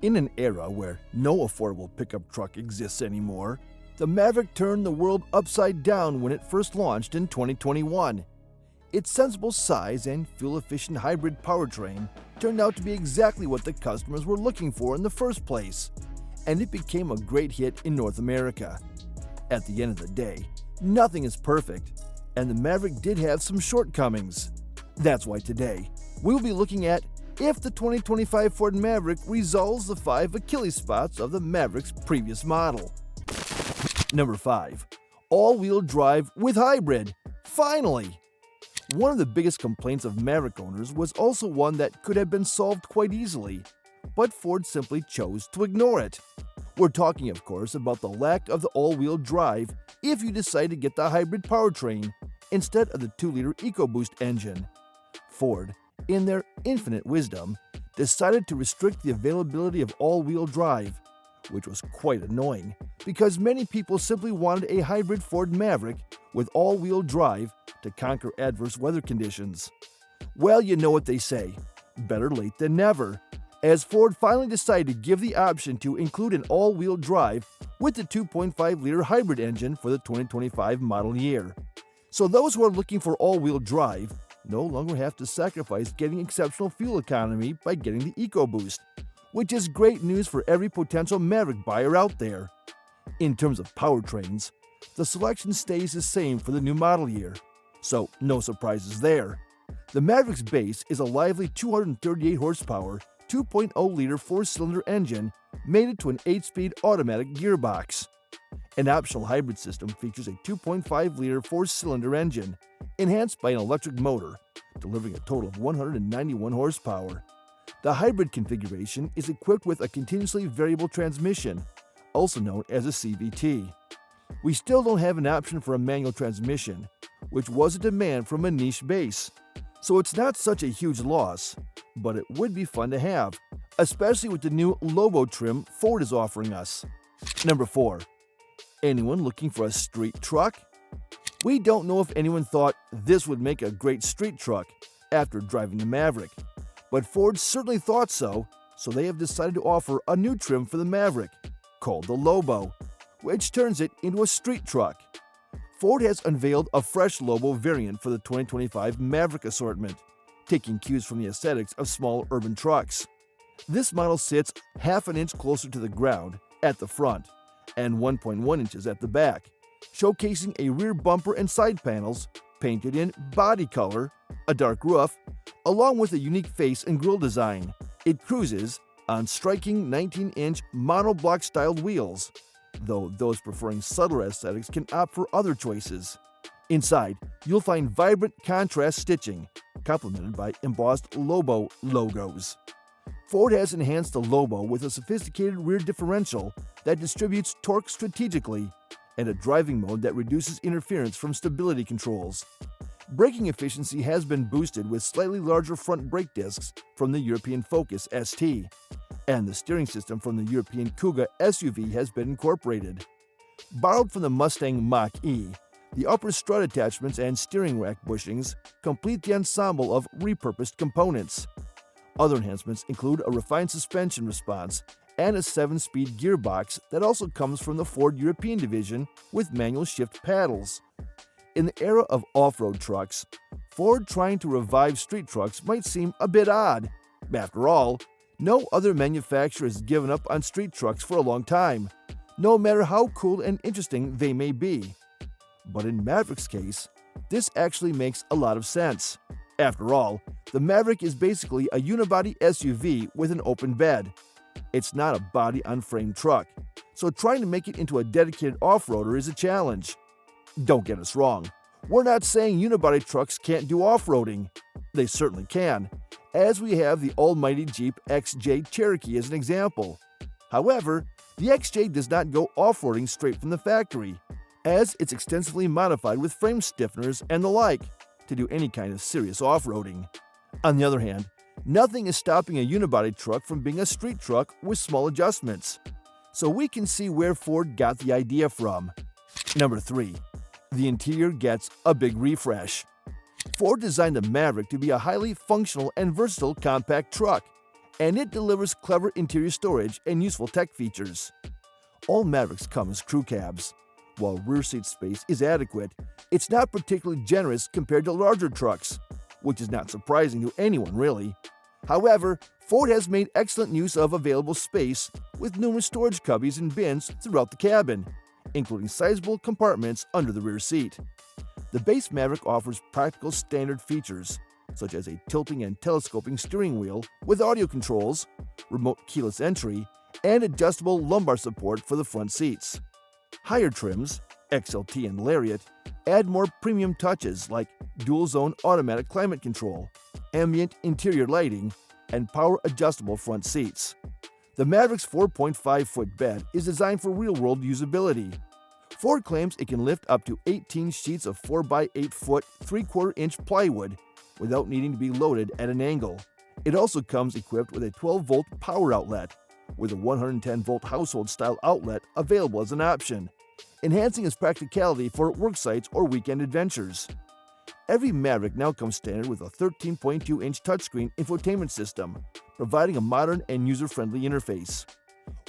In an era where no affordable pickup truck exists anymore, the Maverick turned the world upside down when it first launched in 2021. Its sensible size and fuel-efficient hybrid powertrain turned out to be exactly what the customers were looking for in the first place, and it became a great hit in North America. At the end of the day, nothing is perfect, and the Maverick did have some shortcomings. That's why today, we'll be looking at if the 2025 Ford Maverick resolves the 5 Achilles spots of the Maverick's previous model. Number 5. All-wheel drive with hybrid. Finally! One of the biggest complaints of Maverick owners was also one that could have been solved quite easily, but Ford simply chose to ignore it. We're talking, of course, about the lack of the all-wheel drive if you decide to get the hybrid powertrain instead of the 2-liter EcoBoost engine. Ford, in their infinite wisdom, decided to restrict the availability of all-wheel drive, which was quite annoying because many people simply wanted a hybrid Ford Maverick with all-wheel drive to conquer adverse weather conditions. Well, you know what they say, better late than never, as Ford finally decided to give the option to include an all-wheel drive with the 2.5-liter hybrid engine for the 2025 model year. So those who are looking for all-wheel drive no longer have to sacrifice getting exceptional fuel economy by getting the EcoBoost, which is great news for every potential Maverick buyer out there. In terms of powertrains, the selection stays the same for the new model year, so no surprises there. The Maverick's base is a lively 238 horsepower, 2.0-liter 4-cylinder engine mated to an 8-speed automatic gearbox. An optional hybrid system features a 2.5-liter 4-cylinder engine, enhanced by an electric motor, delivering a total of 191 horsepower. The hybrid configuration is equipped with a continuously variable transmission, also known as a CVT. We still don't have an option for a manual transmission, which was a demand from a niche base. So it's not such a huge loss, but it would be fun to have, especially with the new Lobo trim Ford is offering us. Number 4. Anyone looking for a street truck? We don't know if anyone thought this would make a great street truck after driving the Maverick, but Ford certainly thought so they have decided to offer a new trim for the Maverick, called the Lobo, which turns it into a street truck. Ford has unveiled a fresh Lobo variant for the 2025 Maverick assortment, taking cues from the aesthetics of small urban trucks. This model sits half an inch closer to the ground at the front and 1.1 inches at the back, showcasing a rear bumper and side panels painted in body color, a dark roof, along with a unique face and grille design. It cruises on striking 19-inch monoblock-styled wheels, though those preferring subtler aesthetics can opt for other choices. Inside, you'll find vibrant contrast stitching, complemented by embossed Lobo logos. Ford has enhanced the Lobo with a sophisticated rear differential that distributes torque strategically and a driving mode that reduces interference from stability controls. Braking efficiency has been boosted with slightly larger front brake discs from the European Focus ST, and the steering system from the European Kuga SUV has been incorporated. Borrowed from the Mustang Mach-E, the upper strut attachments and steering rack bushings complete the ensemble of repurposed components. Other enhancements include a refined suspension response and a 7-speed gearbox that also comes from the Ford European division with manual shift paddles. In the era of off-road trucks, Ford trying to revive street trucks might seem a bit odd. After all, no other manufacturer has given up on street trucks for a long time, no matter how cool and interesting they may be. But in Maverick's case, this actually makes a lot of sense. After all, the Maverick is basically a unibody SUV with an open bed. It's not a body-on-frame truck, so trying to make it into a dedicated off-roader is a challenge. Don't get us wrong, we're not saying unibody trucks can't do off-roading. They certainly can, as we have the almighty Jeep XJ Cherokee as an example. However, the XJ does not go off-roading straight from the factory, as it's extensively modified with frame stiffeners and the like to do any kind of serious off-roading. On the other hand, nothing is stopping a unibody truck from being a street truck with small adjustments. So we can see where Ford got the idea from. Number 3. The interior gets a big refresh. Ford designed the Maverick to be a highly functional and versatile compact truck, and it delivers clever interior storage and useful tech features. All Mavericks come as crew cabs. While rear seat space is adequate, it's not particularly generous compared to larger trucks, which is not surprising to anyone really. However, Ford has made excellent use of available space with numerous storage cubbies and bins throughout the cabin, including sizable compartments under the rear seat. The base Maverick offers practical standard features, such as a tilting and telescoping steering wheel with audio controls, remote keyless entry, and adjustable lumbar support for the front seats. Higher trims, XLT and Lariat, add more premium touches like dual-zone automatic climate control, ambient interior lighting, and power-adjustable front seats. The Maverick's 4.5-foot bed is designed for real-world usability. Ford claims it can lift up to 18 sheets of 4x8-foot 3/4-inch plywood without needing to be loaded at an angle. It also comes equipped with a 12-volt power outlet, with a 110-volt household-style outlet available as an option, enhancing its practicality for work sites or weekend adventures. Every Maverick now comes standard with a 13.2-inch touchscreen infotainment system, providing a modern and user-friendly interface.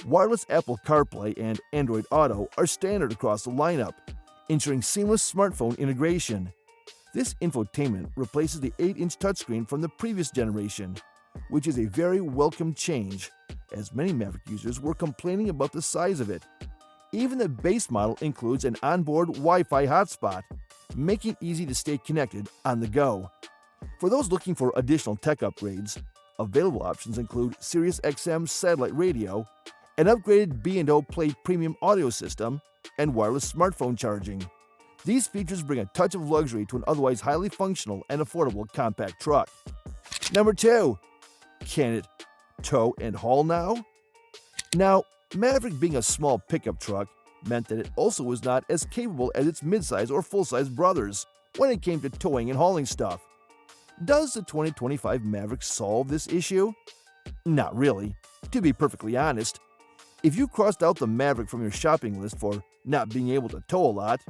Wireless Apple CarPlay and Android Auto are standard across the lineup, ensuring seamless smartphone integration. This infotainment replaces the 8-inch touchscreen from the previous generation, which is a very welcome change, as many Maverick users were complaining about the size of it. Even the base model includes an onboard Wi-Fi hotspot, making it easy to stay connected on the go. For those looking for additional tech upgrades, available options include Sirius XM satellite radio, an upgraded B&O Play premium audio system, and wireless smartphone charging. These features bring a touch of luxury to an otherwise highly functional and affordable compact truck. Number 2. Can it tow and haul now? Now, Maverick being a small pickup truck meant that it also was not as capable as its midsize or full-size brothers when it came to towing and hauling stuff. Does the 2025 Maverick solve this issue? Not really, to be perfectly honest. If you crossed out the Maverick from your shopping list for not being able to tow a lot,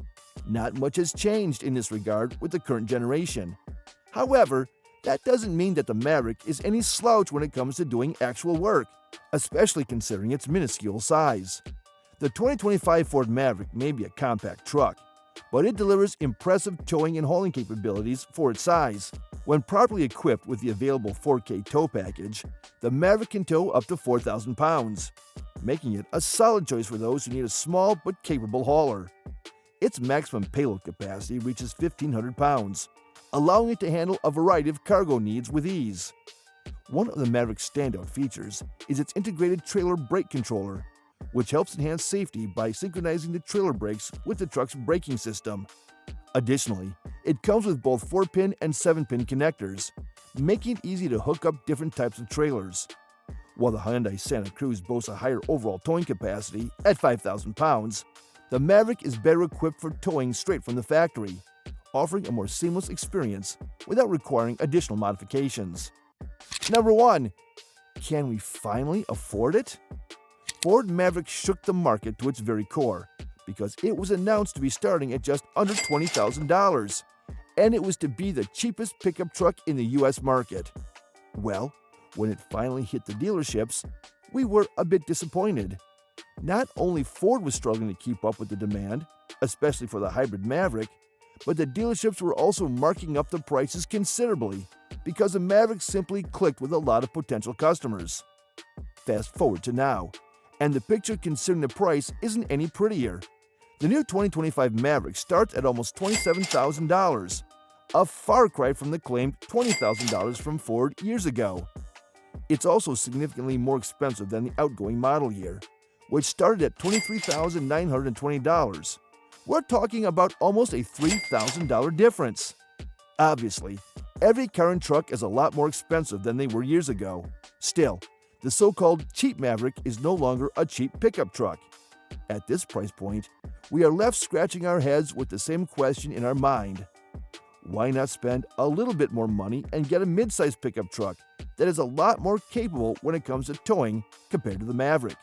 not much has changed in this regard with the current generation. However, that doesn't mean that the Maverick is any slouch when it comes to doing actual work, especially considering its minuscule size. The 2025 Ford Maverick may be a compact truck, but it delivers impressive towing and hauling capabilities for its size. When properly equipped with the available 4K tow package, the Maverick can tow up to 4,000 pounds, making it a solid choice for those who need a small but capable hauler. Its maximum payload capacity reaches 1,500 pounds, allowing it to handle a variety of cargo needs with ease. One of the Maverick's standout features is its integrated trailer brake controller, which helps enhance safety by synchronizing the trailer brakes with the truck's braking system. Additionally, it comes with both 4-pin and 7-pin connectors, making it easy to hook up different types of trailers. While the Hyundai Santa Cruz boasts a higher overall towing capacity at 5,000 pounds, the Maverick is better equipped for towing straight from the factory, offering a more seamless experience without requiring additional modifications. Number 1. Can we finally afford it? Ford Maverick shook the market to its very core because it was announced to be starting at just under $20,000, and it was to be the cheapest pickup truck in the US market. Well, when it finally hit the dealerships, we were a bit disappointed. Not only Ford was struggling to keep up with the demand, especially for the hybrid Maverick, but the dealerships were also marking up the prices considerably because the Maverick simply clicked with a lot of potential customers. Fast forward to now, and the picture considering the price isn't any prettier. The new 2025 Maverick starts at almost $27,000, a far cry from the claimed $20,000 from Ford years ago. It's also significantly more expensive than the outgoing model year, which started at $23,920. We're talking about almost a $3,000 difference. Obviously, every car and truck is a lot more expensive than they were years ago. Still, the so-called cheap Maverick is no longer a cheap pickup truck. At this price point, we are left scratching our heads with the same question in our mind. Why not spend a little bit more money and get a mid-size pickup truck that is a lot more capable when it comes to towing compared to the Maverick?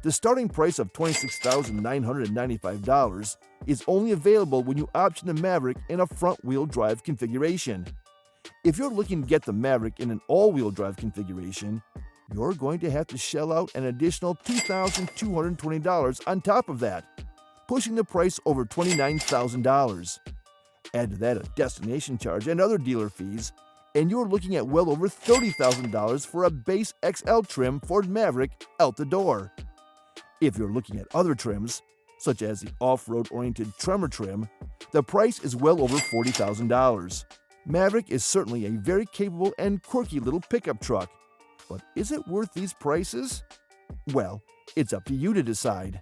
The starting price of $26,995 is only available when you option the Maverick in a front-wheel drive configuration. If you're looking to get the Maverick in an all-wheel drive configuration, you're going to have to shell out an additional $2,220 on top of that, pushing the price over $29,000. Add to that a destination charge and other dealer fees, and you're looking at well over $30,000 for a base XL trim Ford Maverick out the door. If you're looking at other trims, such as the off-road oriented Tremor trim, the price is well over $40,000. Maverick is certainly a very capable and quirky little pickup truck, but is it worth these prices? Well, it's up to you to decide.